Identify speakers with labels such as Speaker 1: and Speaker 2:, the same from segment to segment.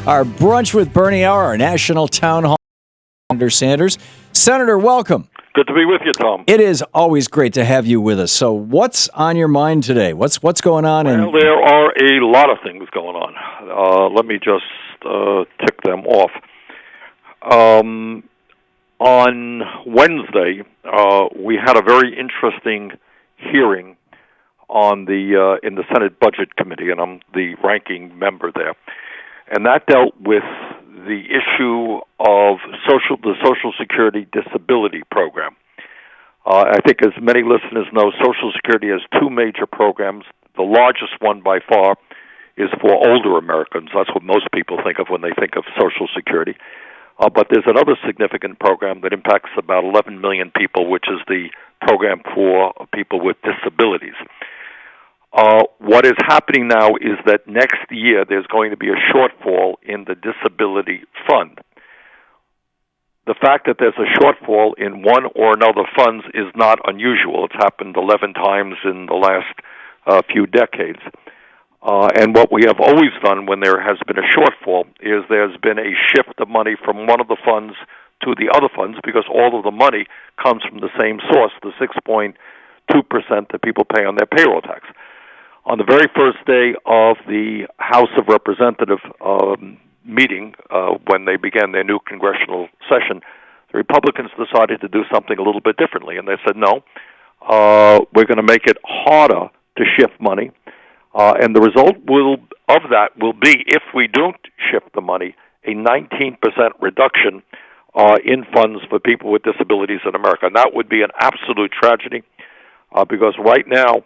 Speaker 1: Our Brunch with Bernie Hour, our national town hall. Senator Sanders. Senator, welcome.
Speaker 2: Good to be with you, Tom.
Speaker 1: It is always great to have you with us. So what's on your mind today? What's going on?
Speaker 2: Well, there are a lot of things going on. Let me just tick them off. On Wednesday, we had a very interesting hearing on in the Senate Budget Committee, and I'm the ranking member there. And that dealt with the issue of the Social Security Disability Program. I think as many listeners know, Social Security has two major programs. The largest one by far is for older Americans. That's what most people think of when they think of Social Security. But there's another significant program that impacts about 11 million people, which is the program for people with disabilities. What is happening now is that next year there's going to be a shortfall in the disability fund. The fact that there's a shortfall in one or another funds is not unusual. It's happened 11 times in the last few decades. And what we have always done when there has been a shortfall is there's been a shift of money from one of the funds to the other funds because all of the money comes from the same source, the 6.2% that people pay on their payroll tax. On the very first day of the House of Representatives meeting, when they began their new congressional session, the Republicans decided to do something a little bit differently. And they said, no, we're going to make it harder to shift money. And the result of that will be, if we don't shift the money, a 19% reduction in funds for people with disabilities in America. And that would be an absolute tragedy because right now,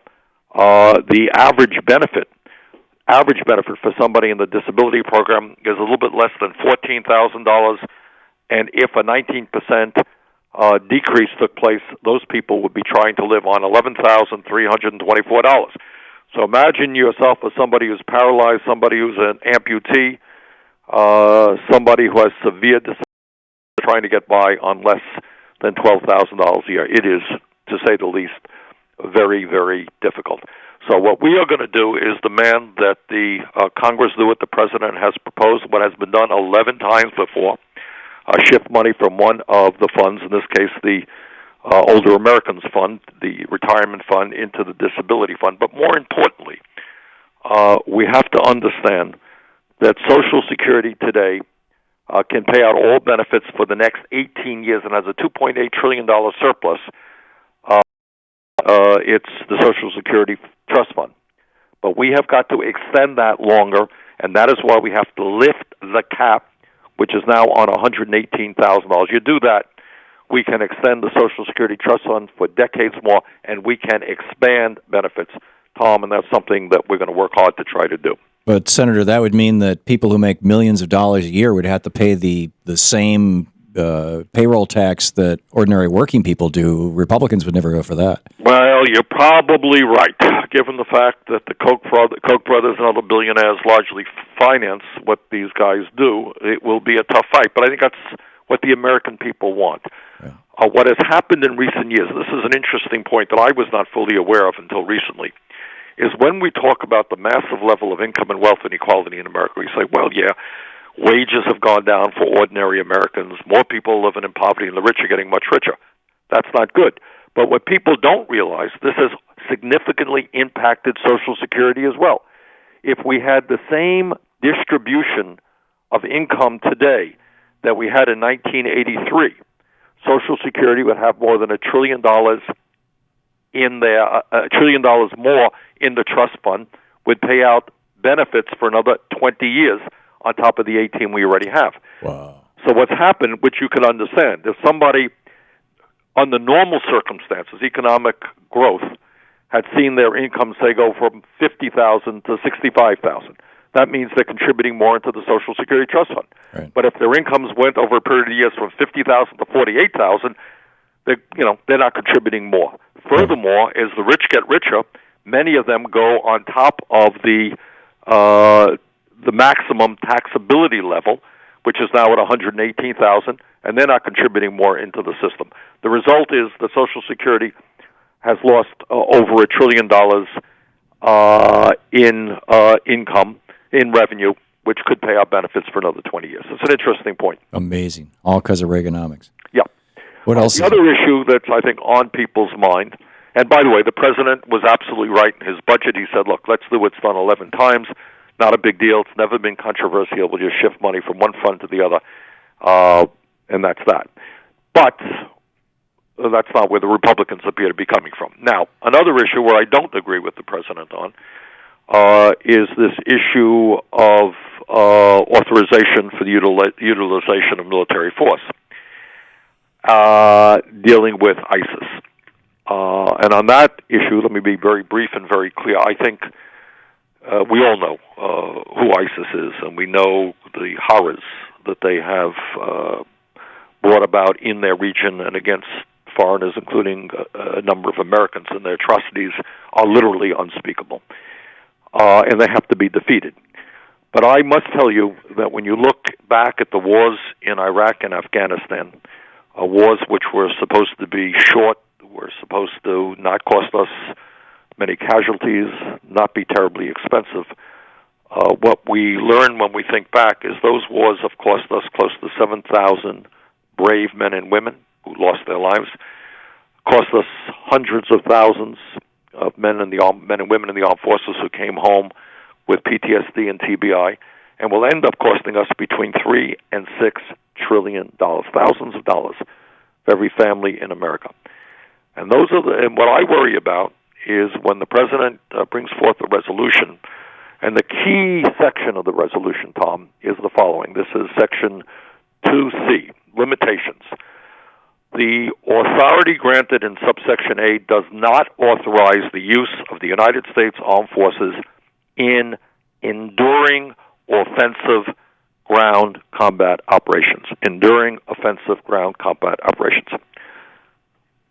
Speaker 2: the average benefit for somebody in the disability program is a little bit less than $14,000, and if a 19% decrease took place, those people would be trying to live on $11,324. So imagine yourself as somebody who's paralyzed, somebody who's an amputee, somebody who has severe disability, trying to get by on less than $12,000 a year. It is, to say the least, very, very difficult. So what we are going to do is demand that the Congress do what the President has proposed, what has been done 11 times before, shift money from one of the funds, in this case the Older Americans Fund, the Retirement Fund, into the Disability Fund. But more importantly, we have to understand that Social Security today can pay out all benefits for the next 18 years and has a $2.8 trillion surplus. It's the Social Security Trust Fund. But we have got to extend that longer, and that is why we have to lift the cap, which is now on $118,000. You do that, we can extend the Social Security Trust Fund for decades more, and we can expand benefits, Tom, and that's something that we're going to work hard to try to do.
Speaker 1: But, Senator, that would mean that people who make millions of dollars a year would have to pay the same payroll tax that ordinary working people do. Republicans would never go for that.
Speaker 2: Well, you're probably right, given the fact that the Koch Brothers and other billionaires largely finance what these guys do. It will be a tough fight, but I think that's what the American people want. Yeah. What has happened in recent years, and this is an interesting point that I was not fully aware of until recently, is when we talk about the massive level of income and wealth inequality in America, we say, well, yeah, wages have gone down for ordinary Americans. More people living in poverty, and the rich are getting much richer. That's not good. But what people don't realize, this has significantly impacted Social Security as well. If we had the same distribution of income today that we had in 1983, Social Security would have more than $1 trillion in there, $1 trillion more in the trust fund, would pay out benefits for another 20 years on top of the 18 we already have.
Speaker 1: Wow.
Speaker 2: So what's happened, which you can understand, if somebody under normal circumstances, economic growth, had seen their income, say, go from $50,000 to $65,000, that means they're contributing more into the Social Security Trust Fund.
Speaker 1: Right.
Speaker 2: But if their incomes went over a period of years from $50,000 to $48,000, they're not contributing more. Furthermore, as the rich get richer, many of them go on top of the maximum taxability level, which is now at $118,000, and they're not contributing more into the system. The result is that Social Security has lost over $1 trillion in income, in revenue, which could pay out benefits for another 20 years. It's an interesting point.
Speaker 1: Amazing. All because of Reaganomics.
Speaker 2: Yeah.
Speaker 1: What else?
Speaker 2: The other issue that's, I think, on people's mind, and by the way, the president was absolutely right in his budget. He said, look, let's do what's done 11 times. Not a big deal. It's never been controversial. We'll just shift money from one fund to the other, and that's that. But that's not where the Republicans appear to be coming from. Now, another issue where I don't agree with the president on is this issue of authorization for the utilization of military force, dealing with ISIS. And on that issue, let me be very brief and very clear. I think we all know who ISIS is, and we know the horrors that they have brought about in their region and against foreigners, including a number of Americans, and their atrocities are literally unspeakable. And they have to be defeated. But I must tell you that when you look back at the wars in Iraq and Afghanistan, wars which were supposed to be short, were supposed to not cost us many casualties, not be terribly expensive, what we learn when we think back is those wars have cost us close to 7,000 brave men and women who lost their lives, cost us hundreds of thousands of men and women in the armed forces who came home with PTSD and TBI, and will end up costing us between $3 and $6 trillion, thousands of dollars for every family in America. And and what I worry about is when the president brings forth a resolution, and the key section of the resolution, Tom, is the following. This is section 2C, limitations. The authority granted in subsection A does not authorize the use of the United States Armed Forces in enduring offensive ground combat operations. Enduring offensive ground combat operations.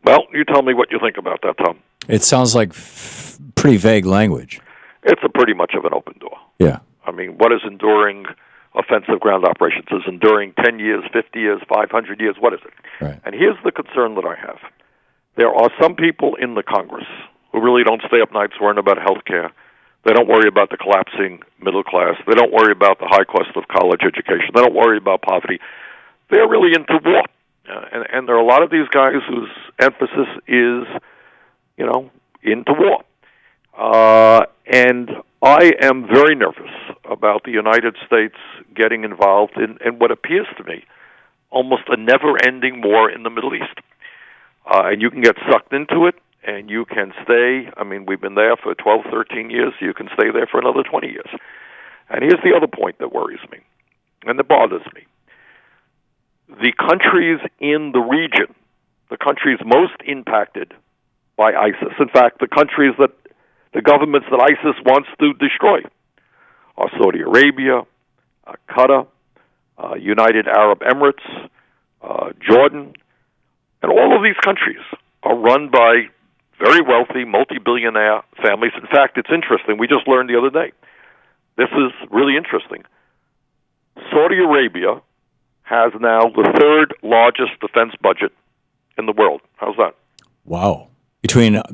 Speaker 2: Well, you tell me what you think about that, Tom.
Speaker 1: It sounds like pretty vague language.
Speaker 2: It's pretty much of an open door.
Speaker 1: Yeah.
Speaker 2: I mean, what is enduring offensive ground operations? Is enduring 10 years, 50 years, 500 years? What is it?
Speaker 1: Right.
Speaker 2: And here's the concern that I have. There are some people in the Congress who really don't stay up nights worrying about health care. They don't worry about the collapsing middle class. They don't worry about the high cost of college education. They don't worry about poverty. They're really into war. And there are a lot of these guys whose emphasis is, into war. And I am very nervous about the United States getting involved in what appears to me almost a never-ending war in the Middle East. And you can get sucked into it, and you can stay. I mean, we've been there for 12, 13 years. You can stay there for another 20 years. And here's the other point that worries me, and that bothers me. The countries in the region, the countries most impacted by ISIS, in fact, the governments that ISIS wants to destroy, are Saudi Arabia, Qatar, United Arab Emirates, Jordan, and all of these countries are run by very wealthy, multi-billionaire families. In fact, it's interesting. We just learned the other day. This is really interesting. Saudi Arabia has now the third largest defense budget in the world. How's that?
Speaker 1: Wow.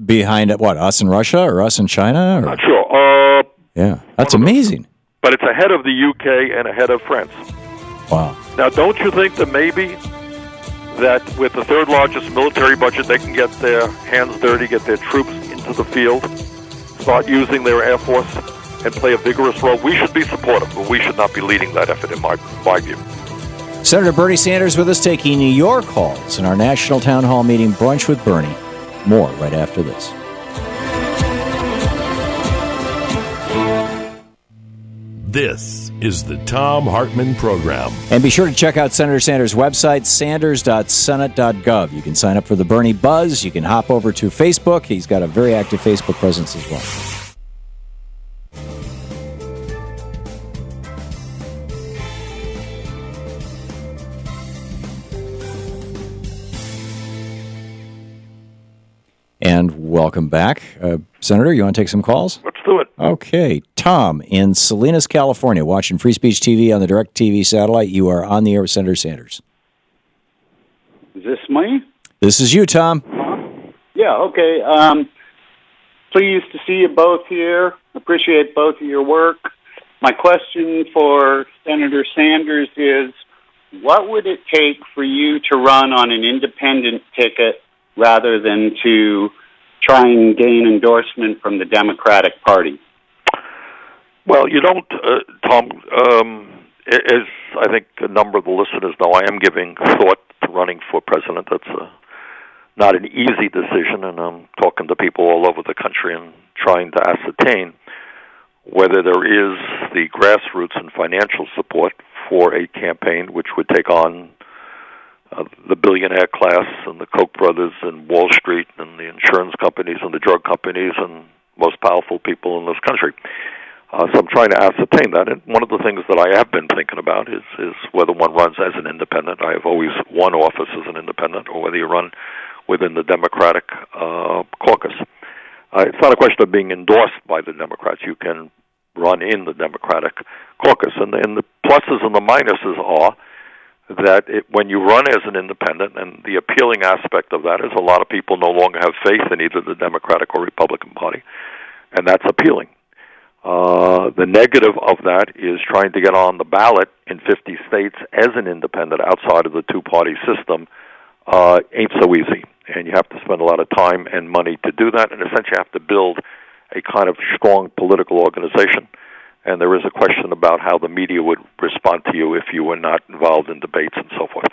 Speaker 1: Behind what, us and Russia or us and China? Or?
Speaker 2: Not sure.
Speaker 1: Yeah, that's amazing.
Speaker 2: But it's ahead of the UK and ahead of France.
Speaker 1: Wow.
Speaker 2: Now, don't you think that maybe that with the third largest military budget, they can get their hands dirty, get their troops into the field, start using their Air Force, and play a vigorous role? We should be supportive, but we should not be leading that effort, in my view.
Speaker 1: Senator Bernie Sanders with us, taking your calls in our National Town Hall meeting, Brunch with Bernie. More right after this.
Speaker 3: This is the Thom Hartmann Program.
Speaker 1: And be sure to check out Senator Sanders' website, sanders.senate.gov. You can sign up for the Bernie Buzz. You can hop over to Facebook. He's got a very active Facebook presence as well. And welcome back. Senator, you want to take some calls?
Speaker 2: Let's do it.
Speaker 1: Okay. Tom in Salinas, California, watching Free Speech TV on the Direct TV satellite. You are on the air with Senator Sanders.
Speaker 4: Is this me?
Speaker 1: This is you, Tom.
Speaker 4: Yeah, okay. Pleased to see you both here. Appreciate both of your work. My question for Senator Sanders is, what would it take for you to run on an independent ticket rather than to try and gain endorsement from the Democratic Party?
Speaker 2: Well, you don't, Tom, as I think a number of the listeners know, I am giving thought to running for president. That's not an easy decision, and I'm talking to people all over the country and trying to ascertain whether there is the grassroots and financial support for a campaign which would take on the billionaire class and the Koch Brothers and Wall Street and the insurance companies and the drug companies and most powerful people in this country. So I'm trying to ascertain that. And one of the things that I have been thinking about is whether one runs as an independent. I have always won office as an independent, or whether you run within the Democratic caucus. It's not a question of being endorsed by the Democrats. You can run in the Democratic caucus. And the pluses and the minuses are that when you run as an independent, and the appealing aspect of that is a lot of people no longer have faith in either the Democratic or Republican Party, and that's appealing. The negative of that is trying to get on the ballot in 50 states as an independent outside of the two-party system ain't so easy, and you have to spend a lot of time and money to do that, and essentially you have to build a kind of strong political organization. And there is a question about how the media would respond to you if you were not involved in debates and so forth.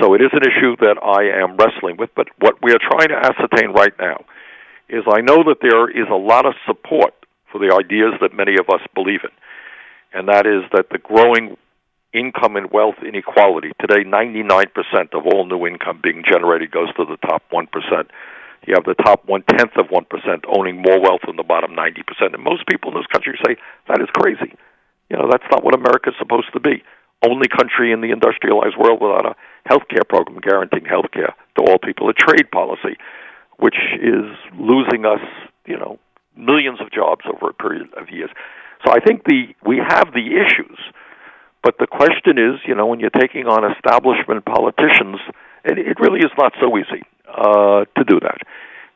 Speaker 2: So it is an issue that I am wrestling with, but what we are trying to ascertain right now is I know that there is a lot of support for the ideas that many of us believe in, and that is that the growing income and wealth inequality. Today, 99% of all new income being generated goes to the top 1%. You have the top 1/10 of 1% owning more wealth than the bottom 90%. And most people in this country say, that is crazy. You know, that's not what America's supposed to be. Only country in the industrialized world without a health care program guaranteeing health care to all people. A trade policy, which is losing us, millions of jobs over a period of years. So I think we have the issues, but the question is, when you're taking on establishment politicians, it really is not so easy to do that.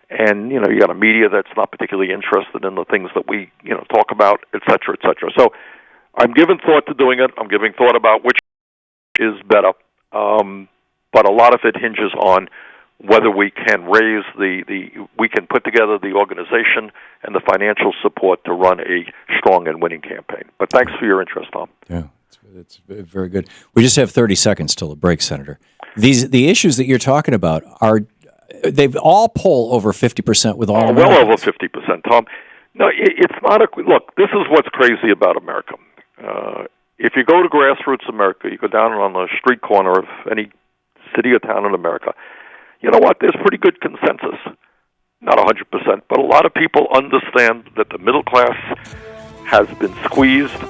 Speaker 2: And, you got a media that's not particularly interested in the things that we, talk about, et cetera, et cetera. So I'm giving thought to doing it. I'm giving thought about which is better. But a lot of it hinges on whether we can raise we can put together the organization and the financial support to run a strong and winning campaign. But thanks for your interest, Tom.
Speaker 1: Yeah, it's very good. We just have 30 seconds till the break, Senator. The issues that you're talking about they've all poll over 50% with all
Speaker 2: well over 50%, Tom. No, it's not look, this is what's crazy about America. If you go to grassroots America, you go down on the street corner of any city or town in America, you know what? There's pretty good consensus. Not 100%, but a lot of people understand that the middle class has been squeezed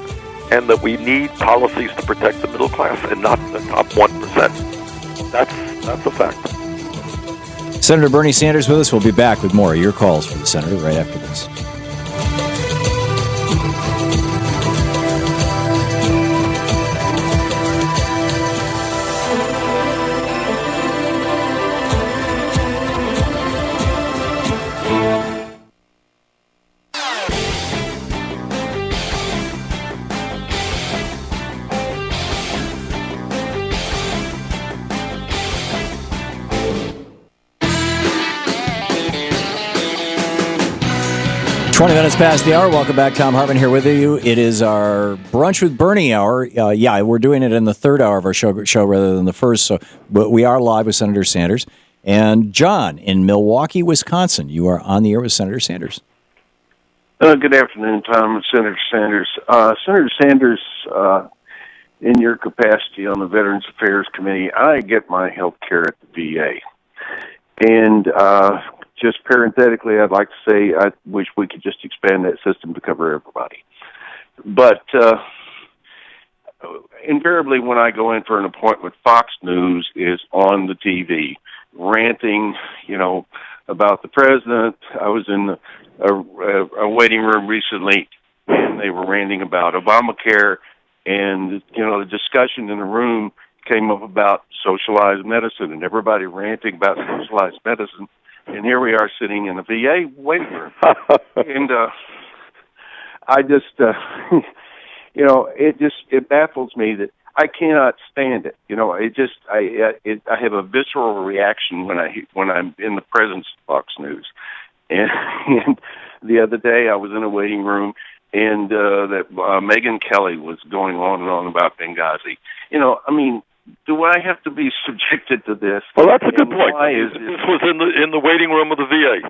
Speaker 2: and that we need policies to protect the middle class and not the top 1%. That's a fact.
Speaker 1: Senator Bernie Sanders with us. We'll be back with more of your calls for the Senator right after this. Minutes past the hour. Welcome back. Thom Hartmann here with you. It is our Brunch with Bernie hour. We're doing it in the third hour of our show rather than the first. But we are live with Senator Sanders. And John in Milwaukee, Wisconsin, you are on the air with Senator Sanders.
Speaker 5: Good afternoon, Tom. Senator Sanders. Senator Sanders, in your capacity on the Veterans Affairs Committee, I get my health care at the VA. And just parenthetically, I'd like to say I wish we could just expand that system to cover everybody. But invariably, when I go in for an appointment, Fox News is on the TV, ranting, about the president. I was in a waiting room recently, and they were ranting about Obamacare, and, the discussion in the room came up about socialized medicine, and everybody ranting about socialized medicine. And here we are sitting in the VA waiting room. And I just, it baffles me that I cannot stand it. I have a visceral reaction when I'm in the presence of Fox News. And the other day I was in a waiting room, and that Megyn Kelly was going on and on about Benghazi. Do I have to be subjected to this?
Speaker 2: Well, that's a good point. This was in the waiting room of the VA.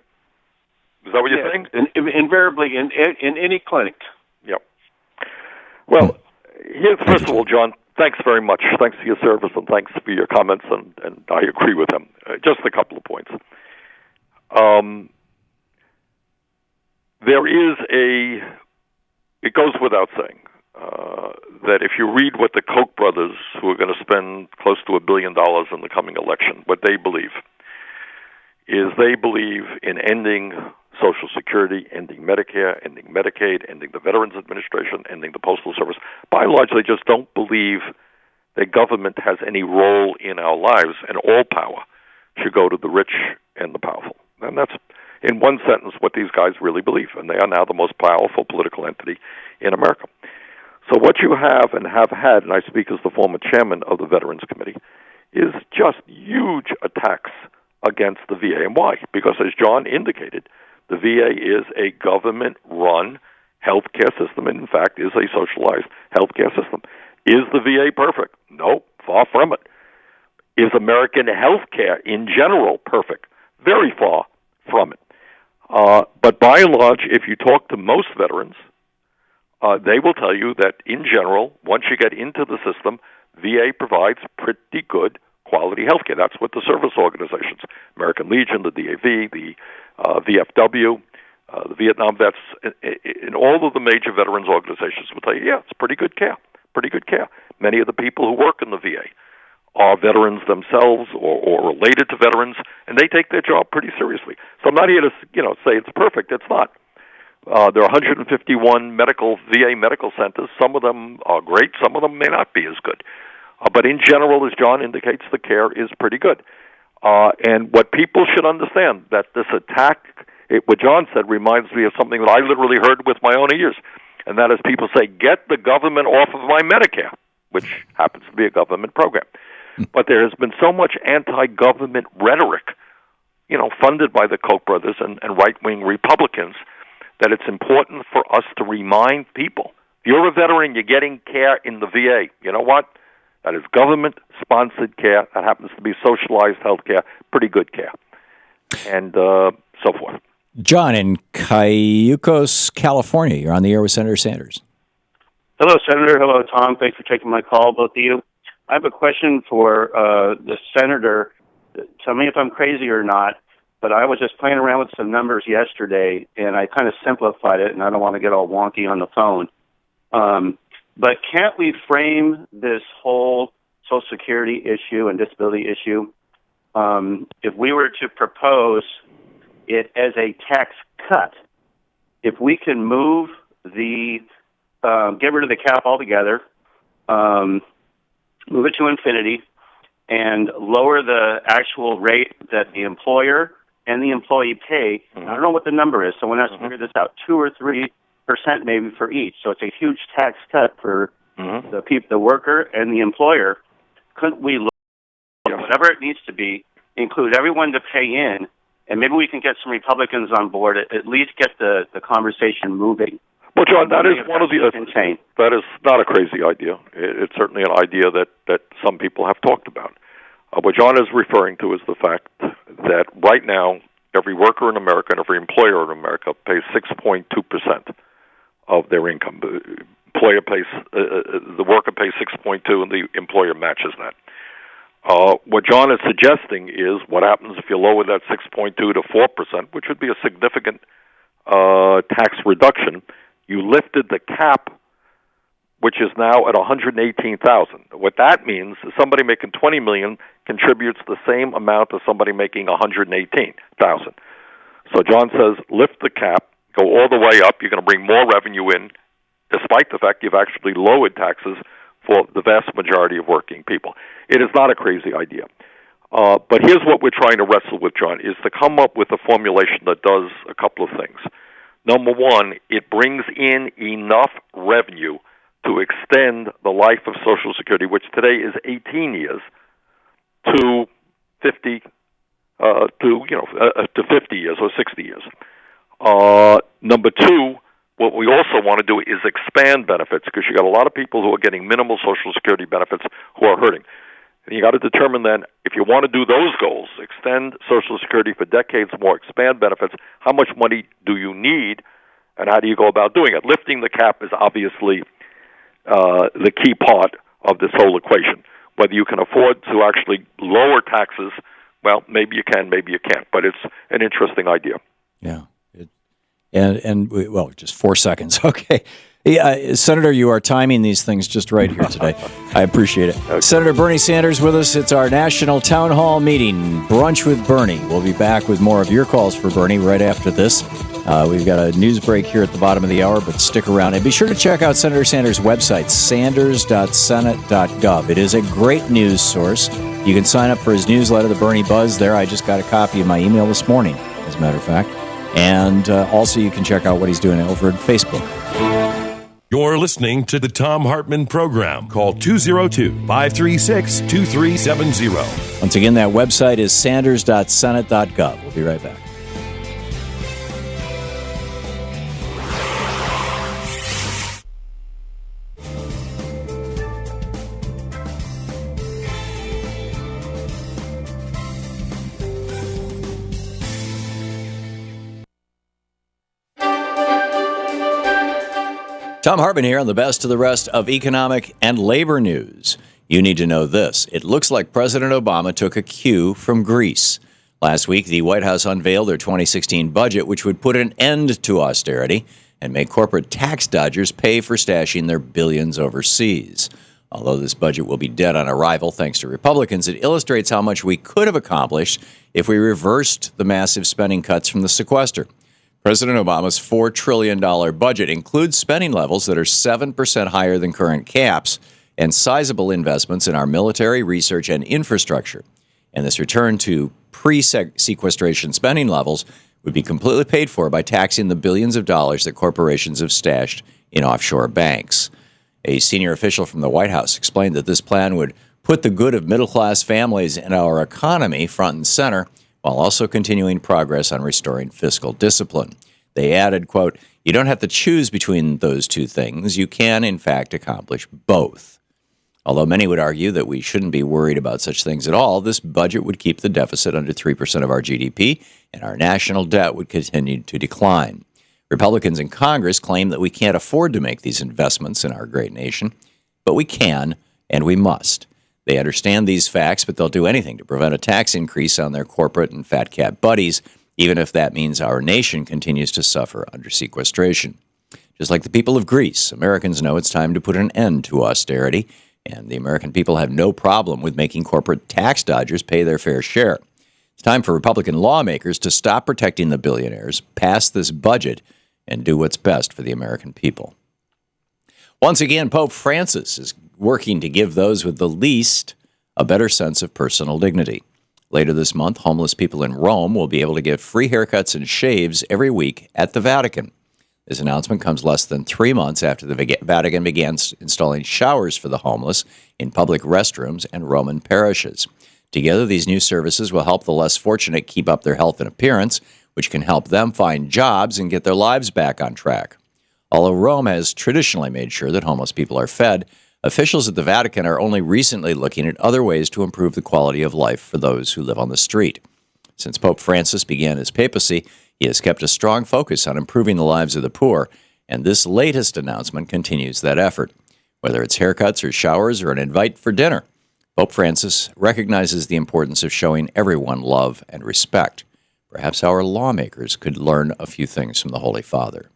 Speaker 2: Is that what you're saying?
Speaker 5: Invariably in any clinic.
Speaker 2: Yep. Well, first of all, John, thanks very much. Thanks for your service, and thanks for your comments, and I agree with them. Just a couple of points. It goes without saying that if you read what the Koch brothers, who are going to spend close to $1 billion in the coming election, what they believe is they believe in ending Social Security, ending Medicare, ending Medicaid, ending the Veterans Administration, ending the Postal Service. By and large, they just don't believe that government has any role in our lives, and all power should go to the rich and the powerful. And that's, in one sentence, what these guys really believe, and they are now the most powerful political entity in America. So what you have and have had, and I speak as the former chairman of the Veterans Committee, is just huge attacks against the VA. And why? Because, as John indicated, the VA is a government-run healthcare system, and in fact is a socialized healthcare system. Is the VA perfect? No, far from it. Is American healthcare in general perfect? Very far from it. But by and large, if you talk to most veterans, they will tell you that in general, once you get into the system, VA provides pretty good quality healthcare. That's what the service organizations, American Legion, the DAV, the VFW, the Vietnam Vets, and all of the major veterans organizations will tell you, yeah, it's pretty good care. Many of the people who work in the VA are veterans themselves or related to veterans, and they take their job pretty seriously. So I'm not here to say it's perfect. It's not. There are 151 VA medical centers. Some of them are great. Some of them may not be as good. But in general, as John indicates, the care is pretty good. And what people should understand, that this attack, what John said, reminds me of something that I literally heard with my own ears, and that is people say, get the government off of my Medicare, which happens to be a government program. But there has been so much anti-government rhetoric, funded by the Koch brothers and right-wing Republicans, that it's important for us to remind people, if you're a veteran, you're getting care in the VA. You know what? That is government-sponsored care. That happens to be socialized health care, pretty good care, and so forth.
Speaker 1: John, in Cayucos, California, you're on the air with Senator Sanders.
Speaker 6: Hello, Senator. Hello, Tom. Thanks for taking my call, both of you. I have a question for the Senator. Tell me if I'm crazy or not, but I was just playing around with some numbers yesterday, and I kind of simplified it, and I don't want to get all wonky on the phone. But can't we frame this whole Social Security issue and disability issue, if we were to propose it as a tax cut, if we can move get rid of the cap altogether, move it to infinity, and lower the actual rate that the employer and the employee pay. I don't know what the number is. Someone has to figure this out. 2 or 3% maybe for each. So it's a huge tax cut for the worker and the employer. Couldn't we look at whatever it needs to be, include everyone to pay in, and maybe we can get some Republicans on board, at least get the conversation moving?
Speaker 2: Well, John, that is one of the insane. That is not a crazy idea. It's certainly an idea that some people have talked about. What John is referring to is the fact that right now, every worker in America and every employer in America pays 6.2% of their income. The worker pays 6.2%, and the employer matches that. What John is suggesting is what happens if you lower that 6.2 to 4%, which would be a significant tax reduction. You lifted the cap, which is now at $118,000. What that means is somebody making $20 million contributes the same amount as somebody making $118,000. So John says, lift the cap, go all the way up. You're going to bring more revenue in, despite the fact you've actually lowered taxes for the vast majority of working people. It is not a crazy idea. But here's what we're trying to wrestle with, John, is to come up with a formulation that does a couple of things. Number one, it brings in enough revenue to extend the life of Social Security, which today is 18 years, to 50 to 50 years or 60 years. Number two, what we also want to do is expand benefits, because you got a lot of people who are getting minimal Social Security benefits who are hurting. And you got to determine then, if you want to do those goals, extend Social Security for decades more, expand benefits, how much money do you need, and how do you go about doing it? Lifting the cap is obviously the key part of this whole equation. Whether you can afford to actually lower taxes, well, maybe you can, maybe you can't, but it's an interesting idea.
Speaker 1: Yeah. Well, just 4 seconds. Okay. Yeah, Senator, you are timing these things just right here today. I appreciate it. Okay. Senator Bernie Sanders with us. It's our national town hall meeting, Brunch with Bernie. We'll be back with more of your calls for Bernie right after this. We've got a news break here at the bottom of the hour, but stick around. And be sure to check out Senator Sanders' website, sanders.senate.gov. It is a great news source. You can sign up for his newsletter, The Bernie Buzz, there. I just got a copy in my email this morning, as a matter of fact. And also you can check out what he's doing over at Facebook.
Speaker 3: You're listening to the Thom Hartmann Program. Call 202-536-2370.
Speaker 1: Once again, that website is sanders.senate.gov. We'll be right back. Thom Hartmann here on the best of the rest of economic and labor news. You need to know this. It looks like President Obama took a cue from Greece. Last week, the White House unveiled their 2016 budget, which would put an end to austerity and make corporate tax dodgers pay for stashing their billions overseas. Although this budget will be dead on arrival thanks to Republicans, it illustrates how much we could have accomplished if we reversed the massive spending cuts from the sequester. President Obama's $4 trillion budget includes spending levels that are 7% higher than current caps and sizable investments in our military, research, and infrastructure. And this return to pre-sequestration spending levels would be completely paid for by taxing the billions of dollars that corporations have stashed in offshore banks. A senior official from the White House explained that this plan would put the good of middle-class families and our economy front and center, while also continuing progress on restoring fiscal discipline. They added, quote, "You don't have to choose between those two things. You can, in fact, accomplish both." Although many would argue that we shouldn't be worried about such things at all, this budget would keep the deficit under 3% of our GDP, and our national debt would continue to decline. Republicans in Congress claim that we can't afford to make these investments in our great nation, but we can, and we must. They understand these facts, but they'll do anything to prevent a tax increase on their corporate and fat cat buddies, even if that means our nation continues to suffer under sequestration. Just like the people of Greece, Americans know it's time to put an end to austerity, and the American people have no problem with making corporate tax dodgers pay their fair share. It's time for Republican lawmakers to stop protecting the billionaires, pass this budget, and do what's best for the American people. Once again, Pope Francis is working to give those with the least a better sense of personal dignity. Later this month, homeless people in Rome will be able to get free haircuts and shaves every week at the Vatican. This announcement comes less than 3 months after the Vatican began installing showers for the homeless in public restrooms and Roman parishes. Together, these new services will help the less fortunate keep up their health and appearance, which can help them find jobs and get their lives back on track. Although Rome has traditionally made sure that homeless people are fed, officials at the Vatican are only recently looking at other ways to improve the quality of life for those who live on the street. Since Pope Francis began his papacy, he has kept a strong focus on improving the lives of the poor, and this latest announcement continues that effort. Whether it's haircuts or showers or an invite for dinner, Pope Francis recognizes the importance of showing everyone love and respect. Perhaps our lawmakers could learn a few things from the Holy Father.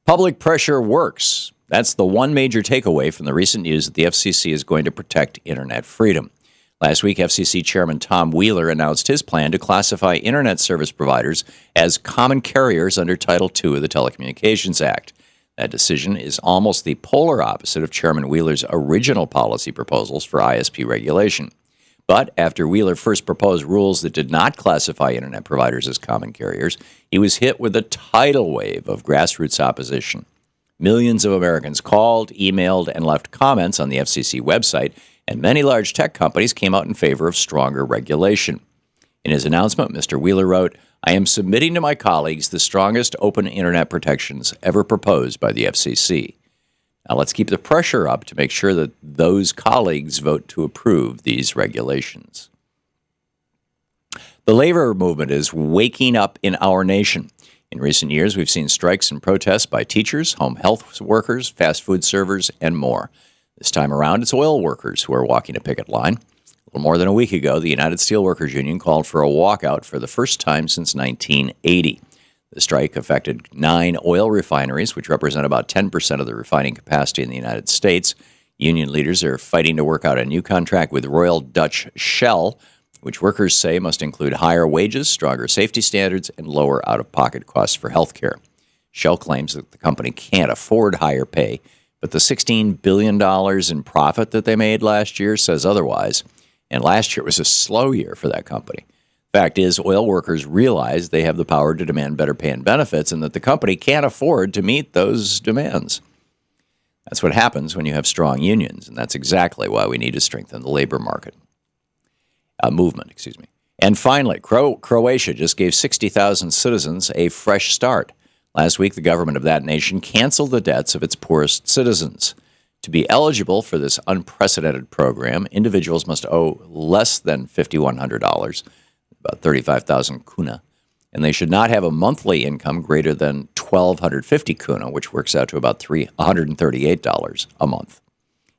Speaker 1: Public pressure works. That's the one major takeaway from the recent news that the FCC is going to protect Internet freedom. Last week, FCC Chairman Tom Wheeler announced his plan to classify Internet service providers as common carriers under Title II of the Telecommunications Act. That decision is almost the polar opposite of Chairman Wheeler's original policy proposals for ISP regulation. But after Wheeler first proposed rules that did not classify Internet providers as common carriers, he was hit with a tidal wave of grassroots opposition. Millions of Americans called, emailed, and left comments on the FCC website, and many large tech companies came out in favor of stronger regulation. In his announcement, Mr. Wheeler wrote, "I am submitting to my colleagues the strongest open internet protections ever proposed by the FCC. Now let's keep the pressure up to make sure that those colleagues vote to approve these regulations." The labor movement is waking up in our nation. In recent years, we've seen strikes and protests by teachers, home health workers, fast food servers, and more. This time around, it's oil workers who are walking a picket line. A little more than a week ago, the United Steelworkers Union called for a walkout for the first time since 1980. The strike affected 9 oil refineries, which represent about 10% of the refining capacity in the United States. Union leaders are fighting to work out a new contract with Royal Dutch Shell, which workers say must include higher wages, stronger safety standards, and lower out-of-pocket costs for health care. Shell claims that the company can't afford higher pay, but the $16 billion in profit that they made last year says otherwise. And last year was a slow year for that company. Fact is, oil workers realize they have the power to demand better pay and benefits and that the company can't afford to meet those demands. That's what happens when you have strong unions, and that's exactly why we need to strengthen the labor market. Movement. And finally, Croatia just gave 60,000 citizens a fresh start. Last week, the government of that nation canceled the debts of its poorest citizens. To be eligible for this unprecedented program, individuals must owe less than $5,100, about 35,000 kuna, and they should not have a monthly income greater than 1,250 kuna, which works out to about $138 a month.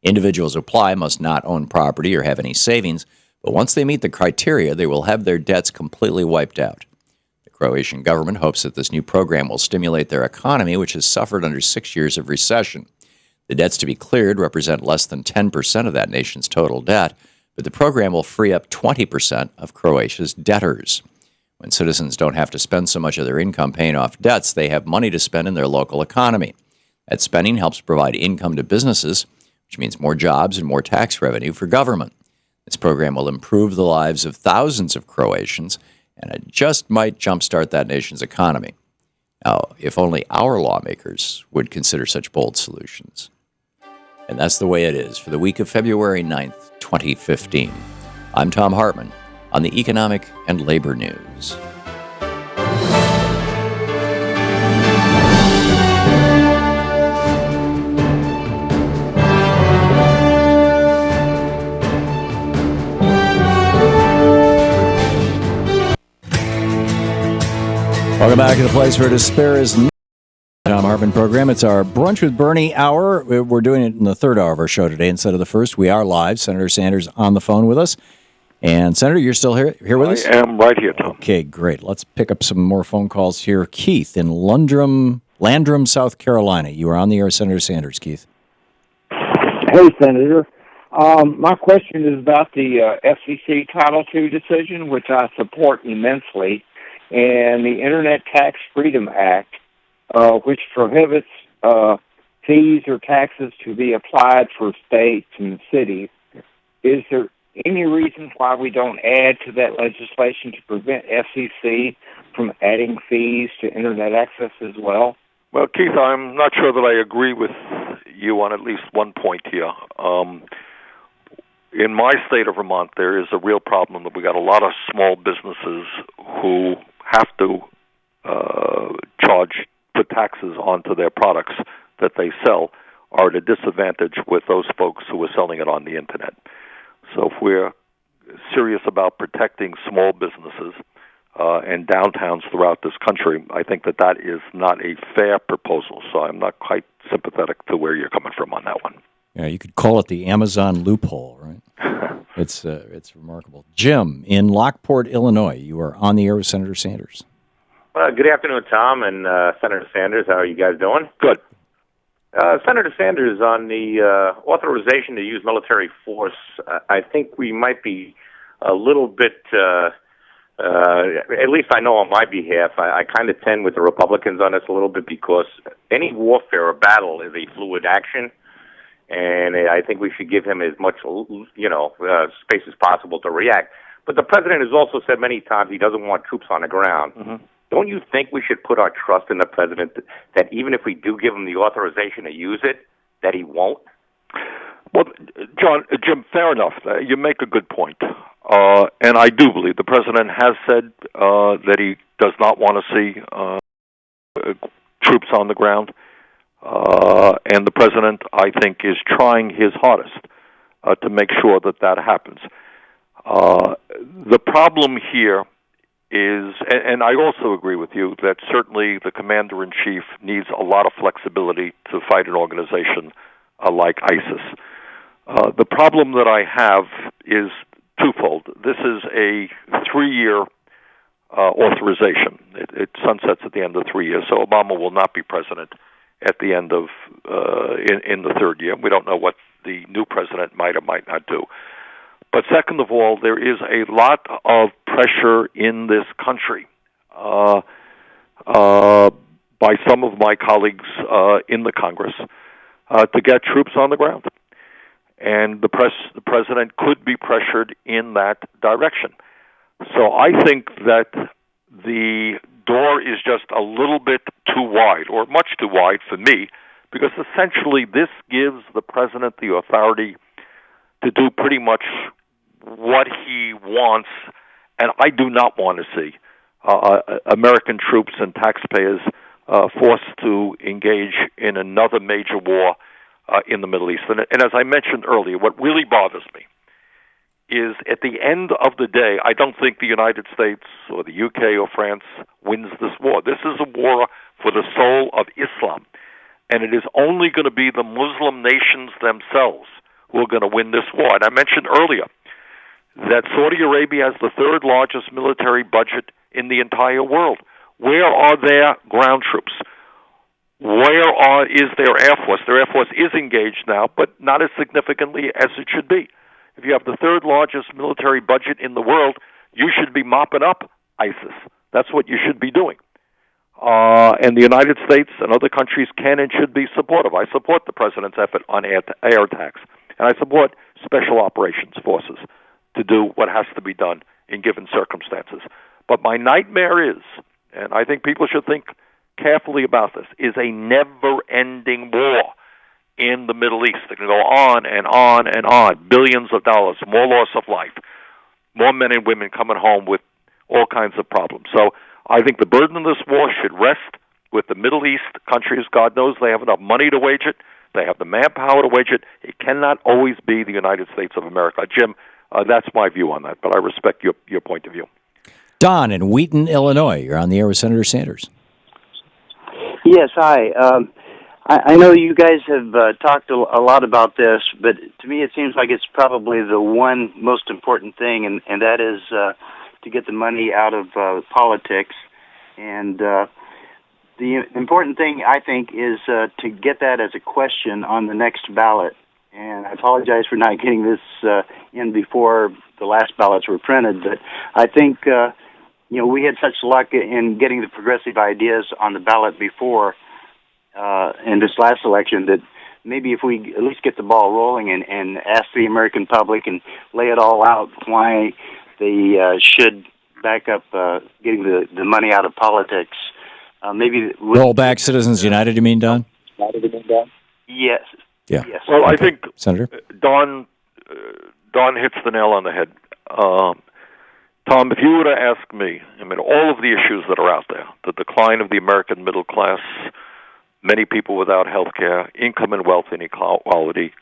Speaker 1: Individuals who apply must not own property or have any savings, but once they meet the criteria, they will have their debts completely wiped out. The Croatian government hopes that this new program will stimulate their economy, which has suffered under 6 years of recession. The debts to be cleared represent less than 10% of that nation's total debt, but the program will free up 20% of Croatia's debtors. When citizens don't have to spend so much of their income paying off debts, they have money to spend in their local economy. That spending helps provide income to businesses, which means more jobs and more tax revenue for government. This program will improve the lives of thousands of Croatians, and it just might jumpstart that nation's economy. Now, if only our lawmakers would consider such bold solutions. And that's the way it is for the week of February 9th, 2015. I'm Thom Hartmann on the Economic and Labor News. Welcome back to the place where despair is not. Thom Hartmann Program. It's our Brunch with Bernie hour. We're doing it in the third hour of our show today instead of the first. We are live. Senator Sanders on the phone with us. And Senator, you're still here with us?
Speaker 2: I am right here, Tom.
Speaker 1: Okay, great. Let's pick up some more phone calls here. Keith in Landrum, South Carolina. You are on the air, Senator Sanders. Keith.
Speaker 7: Hey, Senator. My question is about the FCC Title II decision, which I support immensely, and the Internet Tax Freedom Act, which prohibits fees or taxes to be applied for states and cities. Is there any reason why we don't add to that legislation to prevent FCC from adding fees to Internet access as well?
Speaker 2: Well, Keith, I'm not sure that I agree with you on at least one point here. In my state of Vermont, there is a real problem that we got a lot of small businesses who have to put taxes onto their products that they sell are at a disadvantage with those folks who are selling it on the Internet. So if we're serious about protecting small businesses and downtowns throughout this country, I think that is not a fair proposal. So I'm not quite sympathetic to where you're coming from on that one.
Speaker 1: Yeah, you could call it the Amazon loophole, right? It's remarkable. Jim in Lockport, Illinois. You are on the air with Senator Sanders.
Speaker 8: Good afternoon, Tom and Senator Sanders. How are you guys doing?
Speaker 2: Good.
Speaker 8: Senator Sanders, on the authorization to use military force, I think we might be a little bit, at least I know on my behalf, I kind of tend with the Republicans on this a little bit because any warfare or battle is a fluid action, and I think we should give him as much, space as possible to react. But the president has also said many times he doesn't want troops on the ground.
Speaker 2: Mm-hmm.
Speaker 8: don't you think we should put our trust in the president that even if we do give him the authorization to use it, that he won't?
Speaker 2: Well, Jim, fair enough. You make a good point. And I do believe the president has said that he does not want to see troops on the ground. And the president, I think, is trying his hardest to make sure that that happens. The problem here is, and I also agree with you, that certainly the commander-in-chief needs a lot of flexibility to fight an organization like ISIS. The problem that I have is twofold. This is a 3-year authorization. It sunsets at the end of 3 years, so Obama will not be president at the end of in the third year. We don't know what the new president might or might not do. But second of all, there is a lot of pressure in this country by some of my colleagues in the Congress to get troops on the ground. And the president could be pressured in that direction. So I think that the door is just a little bit too wide, or much too wide for me, because essentially this gives the president the authority to do pretty much what he wants, and I do not want to see American troops and taxpayers forced to engage in another major war in the Middle East. And as I mentioned earlier, what really bothers me is at the end of the day, I don't think the United States or the UK or France wins this war. This is a war for the soul of Islam, and it is only going to be the Muslim nations themselves who are going to win this war. And I mentioned earlier that Saudi Arabia has the third largest military budget in the entire world. Where are their ground troops? Where is their Air Force? Their Air Force is engaged now, but not as significantly as it should be. If you have the third largest military budget in the world, you should be mopping up ISIS. That's what you should be doing. And the United States and other countries can and should be supportive. I support the president's effort on air attacks, and I support special operations forces to do what has to be done in given circumstances. But my nightmare is, and I think people should think carefully about this, is a never-ending war in the Middle East. It can go on and on and on. Billions of dollars, more loss of life, more men and women coming home with all kinds of problems. So I think the burden of this war should rest with the Middle East countries. God knows they have enough money to wage it. They have the manpower to wage it. It cannot always be the United States of America. Jim, that's my view on that, but I respect your point of view.
Speaker 1: Don in Wheaton, Illinois. You're on the air with Senator Sanders.
Speaker 6: Yes, hi. I know you guys have talked a lot about this, but to me it seems like it's probably the one most important thing, and that is to get the money out of politics. And the important thing, I think, is to get that as a question on the next ballot. And I apologize for not getting this in before the last ballots were printed, but I think we had such luck in getting the progressive ideas on the ballot before in this last election that maybe if we at least get the ball rolling and ask the American public and lay it all out why they should back up getting the money out of politics. Maybe
Speaker 1: roll back Citizens United, you mean, Don?
Speaker 6: Yes.
Speaker 1: Yeah.
Speaker 6: Yes.
Speaker 2: Well,
Speaker 1: Okay.
Speaker 2: I think
Speaker 1: Senator
Speaker 2: Don hits the nail on the head. Tom, if you were to ask me, I mean, all of the issues that are out there, the decline of the American middle class, many people without health care, income and wealth inequality,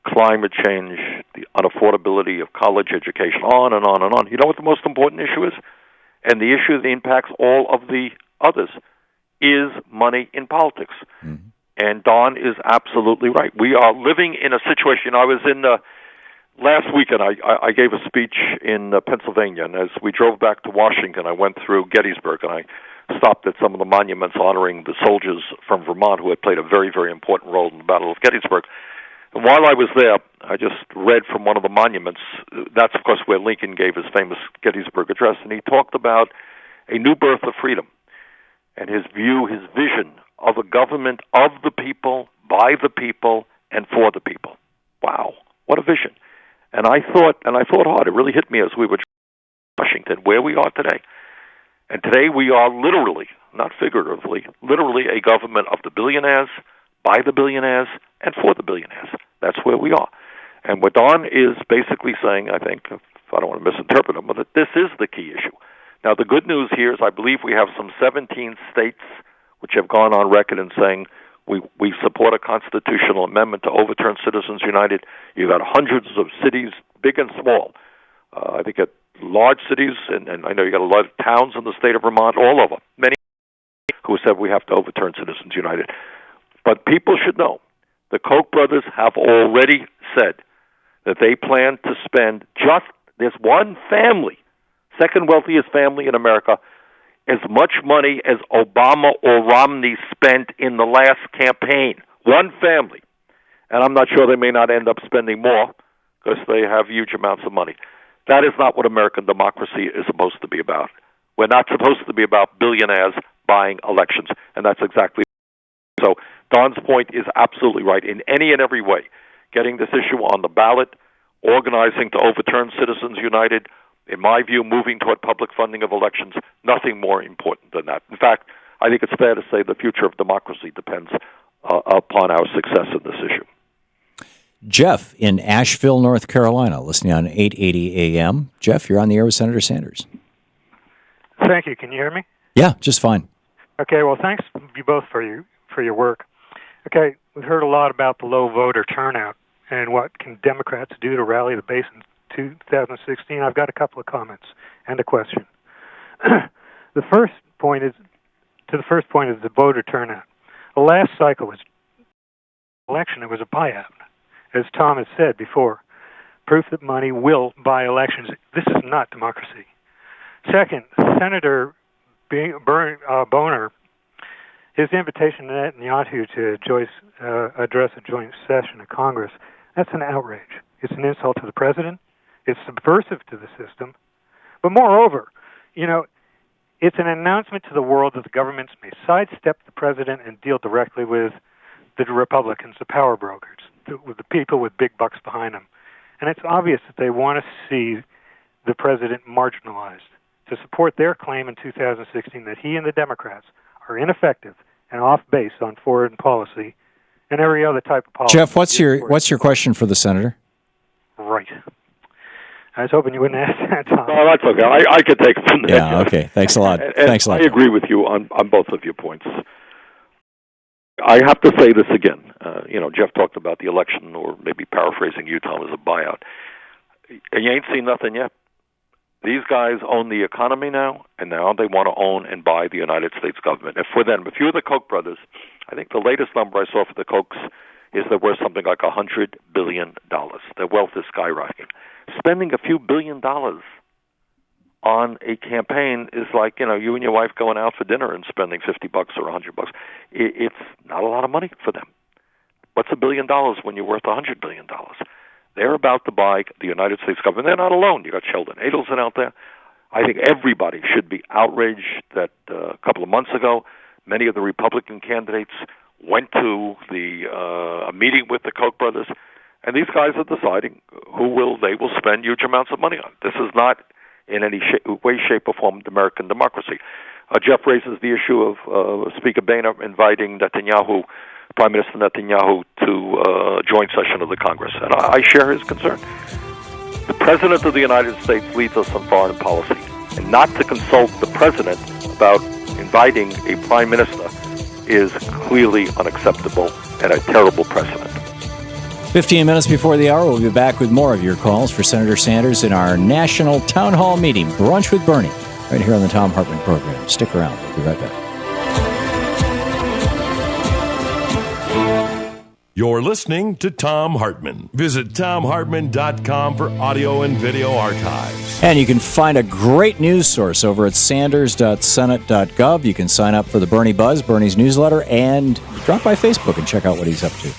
Speaker 2: climate change, the unaffordability of college education, on and on and on. You know what the most important issue is? And the issue that impacts all of the others is money in politics. Mm-hmm. And Don is absolutely right. We are living in a situation. I was in last weekend. I gave a speech in Pennsylvania, and as we drove back to Washington, I went through Gettysburg, and I stopped at some of the monuments honoring the soldiers from Vermont who had played a very, very important role in the Battle of Gettysburg. And while I was there, I just read from one of the monuments. That's, of course, where Lincoln gave his famous Gettysburg Address, and he talked about a new birth of freedom and his view, his vision of a government of the people, by the people, and for the people. Wow, what a vision. And I thought hard. It really hit me as we were in Washington, where we are today. And today we are literally, not figuratively, literally a government of the billionaires, by the billionaires, and for the billionaires. That's where we are. And what Don is basically saying, I think, if I don't want to misinterpret him, but that this is the key issue. Now, the good news here is I believe we have some 17 states which have gone on record in saying we support a constitutional amendment to overturn Citizens United. You've got hundreds of cities, big and small. I think at large cities, and I know you got a lot of towns in the state of Vermont, all over, many who said we have to overturn Citizens United. But people should know the Koch brothers have already said that they plan to spend just this one family, second wealthiest family in America, as much money as Obama or Romney spent in the last campaign. One family. And I'm not sure they may not end up spending more because they have huge amounts of money. That is not what American democracy is supposed to be about. We're not supposed to be about billionaires buying elections, and that's exactly so. Don's point is absolutely right in any and every way. Getting this issue on the ballot, organizing to overturn Citizens United, in my view, moving toward public funding of elections, nothing more important than that. In fact, I think it's fair to say the future of democracy depends upon our success in this issue.
Speaker 1: Jeff in Asheville, North Carolina, listening on 880 AM. Jeff, you're on the air with Senator Sanders.
Speaker 9: Thank you. Can you hear me?
Speaker 1: Yeah, just fine.
Speaker 9: Okay, well, thanks you both for your work. Okay, we've heard a lot about the low voter turnout and what can Democrats do to rally the base in 2016. I've got a couple of comments and a question. The first point is the voter turnout. The last cycle was election. It was a buyout, as Tom has said before. Proof that money will buy elections. This is not democracy. Second, Senator Boner, his invitation to Netanyahu to address a joint session of Congress, that's an outrage. It's an insult to the president. It's subversive to the system. But moreover, it's an announcement to the world that the governments may sidestep the president and deal directly with the Republicans, the power brokers, with the people with big bucks behind them. And it's obvious that they want to see the president marginalized to support their claim in 2016 that he and the Democrats are ineffective and off base on foreign policy and every other type of policy.
Speaker 1: Jeff, what's your question for the senator?
Speaker 9: Right. I was hoping you wouldn't ask that, Tom.
Speaker 2: No, that's okay. I could take it from there.
Speaker 1: Yeah, okay. Thanks a lot.
Speaker 2: Thanks a lot. I agree with you on both of your points. I have to say this again. Jeff talked about the election, or maybe paraphrasing you, Tom, as a buyout. And you ain't seen nothing yet. These guys own the economy now, and now they want to own and buy the United States government. If you're the Koch brothers, I think the latest number I saw for the Kochs is they're worth something like $100 billion. Their wealth is skyrocketing. Spending a few $1 billion on a campaign is like, you and your wife going out for dinner and spending $50 or $100. It's not a lot of money for them. What's $1 billion when you're worth $100 billion? They're about to buy the United States government. They're not alone. You got Sheldon Adelson out there. I think everybody should be outraged that a couple of months ago, many of the Republican candidates went to a meeting with the Koch brothers, and these guys are deciding they will spend huge amounts of money on. This is not in any way, shape, or form American democracy. Jeff raises the issue of Speaker Boehner inviting Prime Minister Netanyahu to a joint session of the Congress, and I share his concern. The President of the United States leads us on foreign policy, and not to consult the President about inviting a Prime Minister is clearly unacceptable and a terrible precedent.
Speaker 1: 15 minutes before the hour, we'll be back with more of your calls for Senator Sanders in our national town hall meeting, Brunch with Bernie, right here on the Thom Hartmann Program. Stick around. We'll be right back.
Speaker 3: You're listening to Thom Hartmann. Visit thomhartmann.com for audio and video archives.
Speaker 1: And you can find a great news source over at sanders.senate.gov. You can sign up for the Bernie Buzz, Bernie's newsletter, and drop by Facebook and check out what he's up to.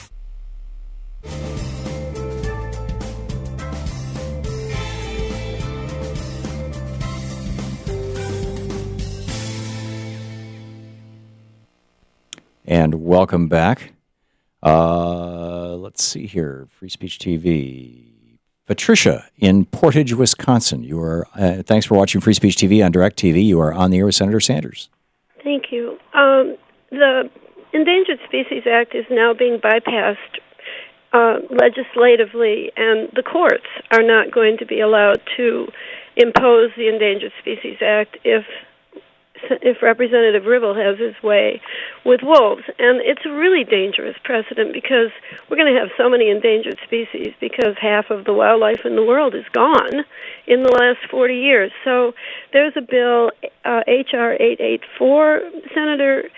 Speaker 1: And welcome back. Let's see here. Free Speech TV, Patricia in Portage, Wisconsin. You are. Thanks for watching Free Speech TV on DirecTV. You are on the air with Senator Sanders.
Speaker 10: Thank you. The Endangered Species Act is now being bypassed legislatively, and the courts are not going to be allowed to impose the Endangered Species Act if Representative Ribble has his way with wolves. And it's a really dangerous precedent because we're going to have so many endangered species because half of the wildlife in the world is gone in the last 40 years. So there's a bill, H.R. 884, Senator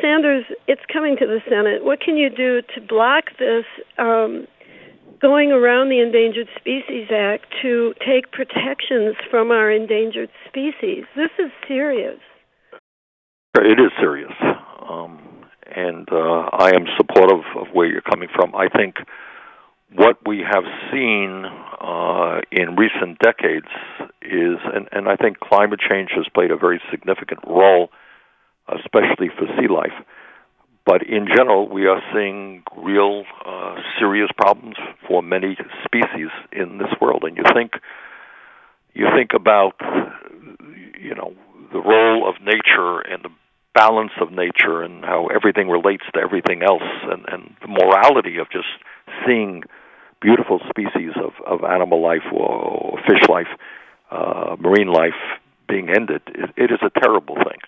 Speaker 10: Sanders, it's coming to the Senate. What can you do to block this going around the Endangered Species Act to take protections from our endangered species? This is serious.
Speaker 2: It is serious, and I am supportive of where you're coming from. I think what we have seen in recent decades is, and I think climate change has played a very significant role, especially for sea life. But in general, we are seeing real serious problems for many species in this world. And you think about, the role of nature and the balance of nature and how everything relates to everything else, and the morality of just seeing beautiful species of animal life or fish life, marine life being ended. It is a terrible thing.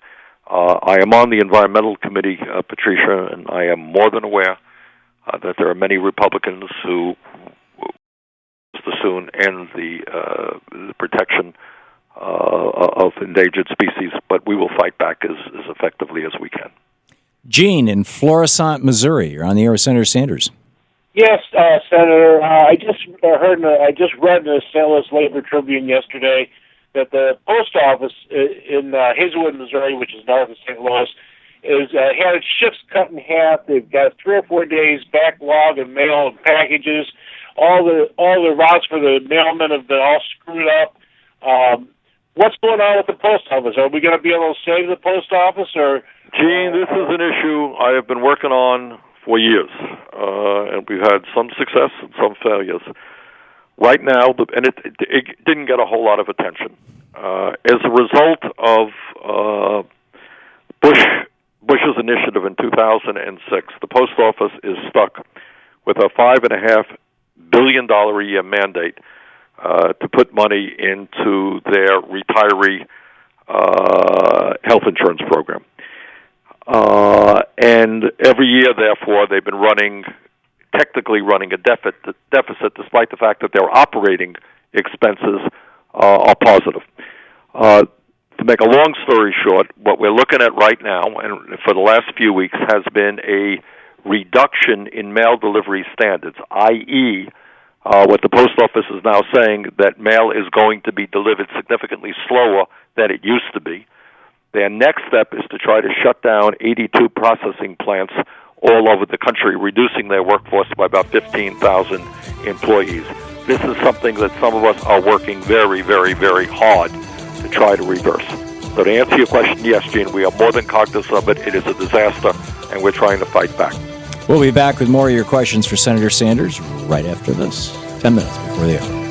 Speaker 2: I am on the Environmental Committee, Patricia, and I am more than aware that there are many Republicans who soon end the protection of endangered species, but we will fight back as effectively as we can.
Speaker 1: Gene in Florissant, Missouri. You're on the air with Senator Sanders.
Speaker 7: Yes, Senator. I just read in the St. Louis Labor Tribune yesterday that the post office in Hazelwood, Missouri, which is north of St. Louis, is had its shifts cut in half. They've got 3 or 4 days backlog of mail and packages. All the routes for the mailmen have been all screwed up. What's going on with the post office? Are we going to be able to save the post office? Or
Speaker 2: Gene, this is an issue I have been working on for years, and we've had some success and some failures. Right now, and it didn't get a whole lot of attention. As a result of Bush's initiative in 2006, the post office is stuck with a $5.5 billion a year mandate to put money into their retiree health insurance program. And every year, therefore, they've been technically running a deficit, despite the fact that their operating expenses are positive. To make a long story short, what we're looking at right now, and for the last few weeks, has been a reduction in mail delivery standards, i.e., what the post office is now saying, that mail is going to be delivered significantly slower than it used to be. Their next step is to try to shut down 82 processing plants all over the country, reducing their workforce by about 15,000 employees. This is something that some of us are working very, very, very hard to try to reverse. So to answer your question, yes, Gene, we are more than cognizant of it. It is a disaster, and we're trying to fight back.
Speaker 1: We'll be back with more of your questions for Senator Sanders right after this, 10 minutes before the hour.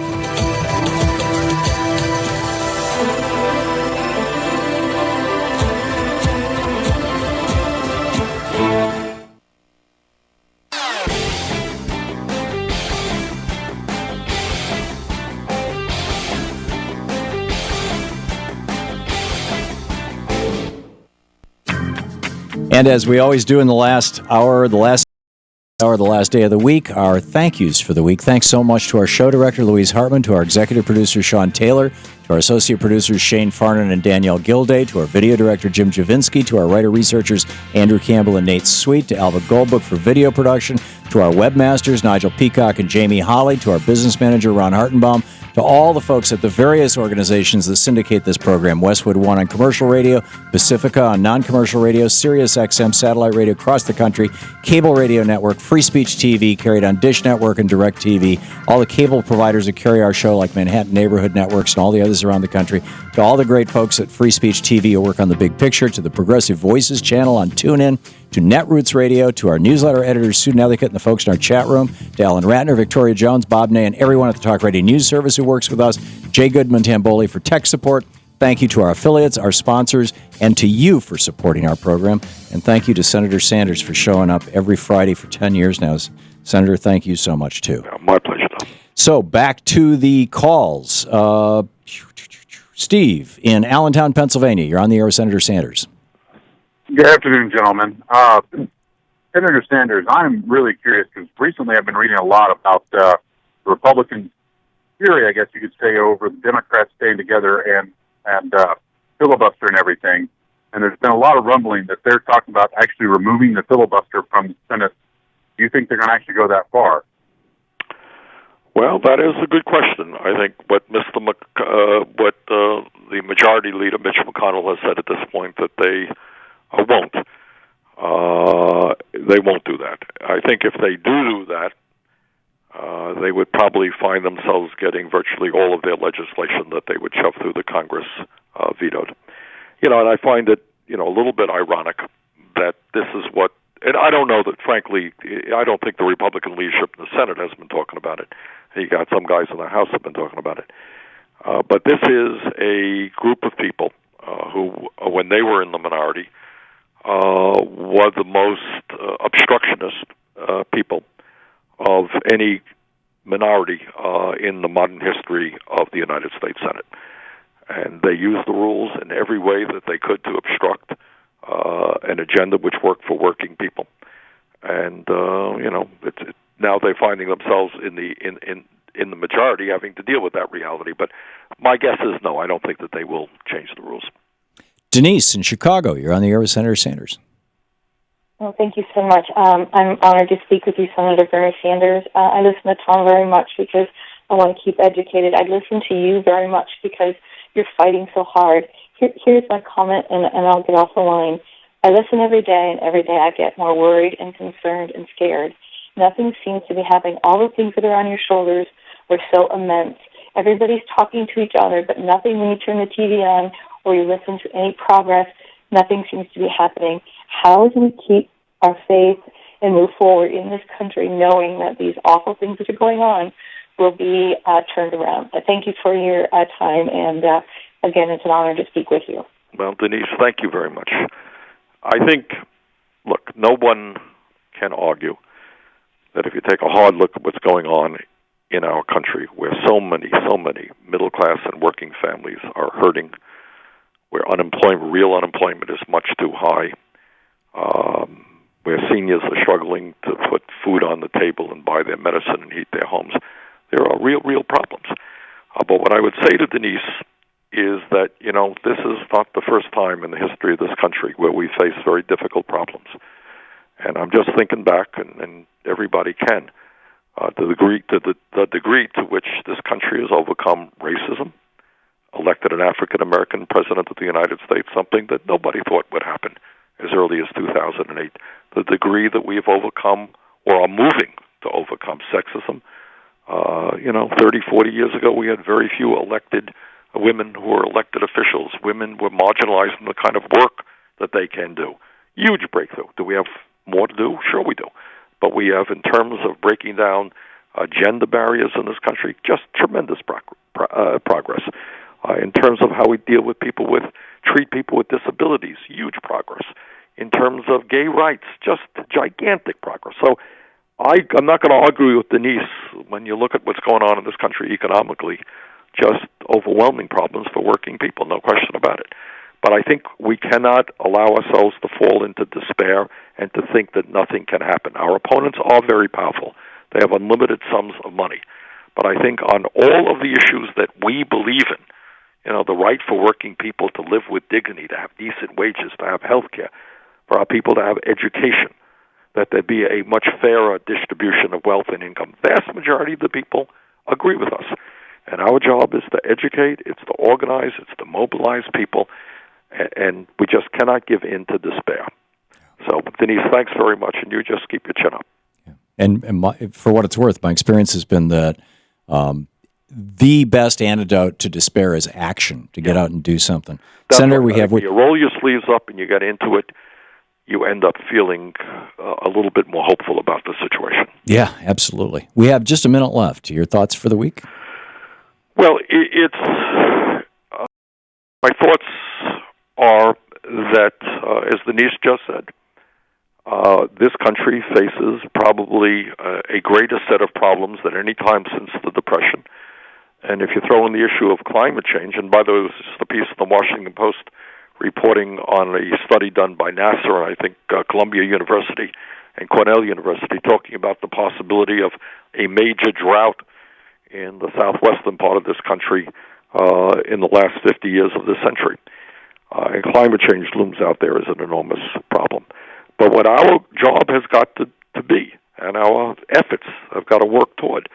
Speaker 1: And as we always do in the last hour, the last day of the week, our thank yous for the week. Thanks so much to our show director, Louise Hartman, to our executive producer, Sean Taylor, to our associate producers, Shane Farnan and Danielle Gilday, to our video director, Jim Javinsky, to our writer-researchers, Andrew Campbell and Nate Sweet, to Alva Goldbook for video production, to our webmasters, Nigel Peacock and Jamie Holly, to our business manager, Ron Hartenbaum, to all the folks at the various organizations that syndicate this program. Westwood One on commercial radio, Pacifica on non-commercial radio, Sirius XM satellite radio across the country, cable radio network, Free Speech TV carried on Dish Network and Direct TV, all the cable providers that carry our show like Manhattan Neighborhood Networks and all the others around the country, to all the great folks at Free Speech TV who work on the big picture, to the Progressive Voices channel on TuneIn, to Netroots Radio, to our newsletter editors, Sue Nethercutt and the folks in our chat room, to Alan Ratner, Victoria Jones, Bob Ney, and everyone at the Talk Radio News Service who works with us, Jay Goodman Tamboli for tech support. Thank you to our affiliates, our sponsors, and to you for supporting our program. And thank you to Senator Sanders for showing up every Friday for 10 years now. Senator, thank you so much, too.
Speaker 2: Yeah, my pleasure, Tom.
Speaker 1: So back to the calls. Steve in Allentown, Pennsylvania. You're on the air with Senator Sanders.
Speaker 11: Good afternoon, gentlemen. Senator Sanders, I'm really curious because recently I've been reading a lot about the Republicans' theory, I guess you could say, over the Democrats staying together and filibuster and everything. And there's been a lot of rumbling that they're talking about actually removing the filibuster from the Senate. Do you think they're going to actually go that far?
Speaker 2: Well, that is a good question. I think what the majority leader, Mitch McConnell, has said at this point that they won't. They won't do that. I think if they do that, they would probably find themselves getting virtually all of their legislation that they would shove through the Congress vetoed. And I find it, a little bit ironic that this is what, and I don't know that, frankly, I don't think the Republican leadership in the Senate has been talking about it. You got some guys in the House have been talking about it. But this is a group of people who, when they were in the minority, were the most obstructionist people of any minority in the modern history of the United States Senate. And they used the rules in every way that they could to obstruct an agenda which worked for working people. And now they're finding themselves in the majority having to deal with that reality. But my guess is no, I don't think that they will change the rules.
Speaker 1: Denise in Chicago, you're on the air with Senator Sanders.
Speaker 12: Well, thank you so much. I'm honored to speak with you, Senator Bernie Sanders. I listen to Tom very much because I want to keep educated. I listen to you very much because you're fighting so hard. Here's my comment, and I'll get off the line. I listen every day, and every day I get more worried and concerned and scared. Nothing seems to be happening. All the things that are on your shoulders are so immense. Everybody's talking to each other, but nothing when you turn the TV on or you listen to any progress, nothing seems to be happening. How do we keep our faith and move forward in this country knowing that these awful things that are going on will be turned around? Thank you for your time, and again, it's an honor to speak with you.
Speaker 2: Well, Denise, thank you very much. I think, look, no one can argue that if you take a hard look at what's going on in our country, where so many middle-class and working families are hurting, where real unemployment is much too high, where seniors are struggling to put food on the table and buy their medicine and heat their homes, there are real problems. But what I would say to Denise is that, this is not the first time in the history of this country where we face very difficult problems. And I'm just thinking back, and everybody can, the degree to which this country has overcome racism, elected an African-American president of the United States, something that nobody thought would happen as early as 2008, the degree that we have overcome or are moving to overcome sexism. 30, 40 years ago, we had very few elected women who were elected officials. Women were marginalized in the kind of work that they can do. Huge breakthrough. Do we have more to do? Sure we do. But we have, in terms of breaking down gender barriers in this country, just tremendous progress. In terms of how we treat people with disabilities, huge progress. In terms of gay rights, just gigantic progress. So I'm not going to argue with Denise when you look at what's going on in this country economically, just overwhelming problems for working people, no question about it. But I think we cannot allow ourselves to fall into despair and to think that nothing can happen. Our opponents are very powerful. They have unlimited sums of money. But I think on all of the issues that we believe in, the right for working people to live with dignity, to have decent wages, to have health care, for our people to have education, that there be a much fairer distribution of wealth and income. The vast majority of the people agree with us. And our job is to educate, it's to organize, it's to mobilize people, and we just cannot give in to despair. So, Denise, thanks very much, and you just keep your chin up.
Speaker 1: And for what it's worth, my experience has been that the best antidote to despair is action, to get out and do something.
Speaker 2: That's
Speaker 1: Senator,
Speaker 2: right. You roll your sleeves up and you get into it, you end up feeling a little bit more hopeful about the situation.
Speaker 1: Yeah, absolutely. We have just a minute left. Your thoughts for the week?
Speaker 2: Well, my thoughts are that, as Denise just said, this country faces probably a greater set of problems than any time since the Depression. And if you throw in the issue of climate change, and by the way, this is the piece of the Washington Post reporting on a study done by NASA and I think Columbia University and Cornell University talking about the possibility of a major drought in the southwestern part of this country in the last 50 years of this century. And climate change looms out there as an enormous problem. But what our job has got to be, and our efforts have got to work toward,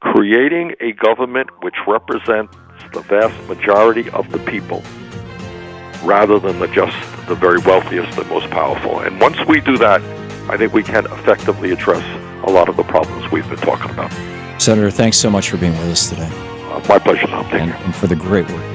Speaker 2: creating a government which represents the vast majority of the people, rather than just the very wealthiest and most powerful. And once we do that, I think we can effectively address a lot of the problems we've been talking about.
Speaker 1: Senator, thanks so much for being with us today.
Speaker 2: My pleasure, Tom. Thank you.
Speaker 1: And for the great work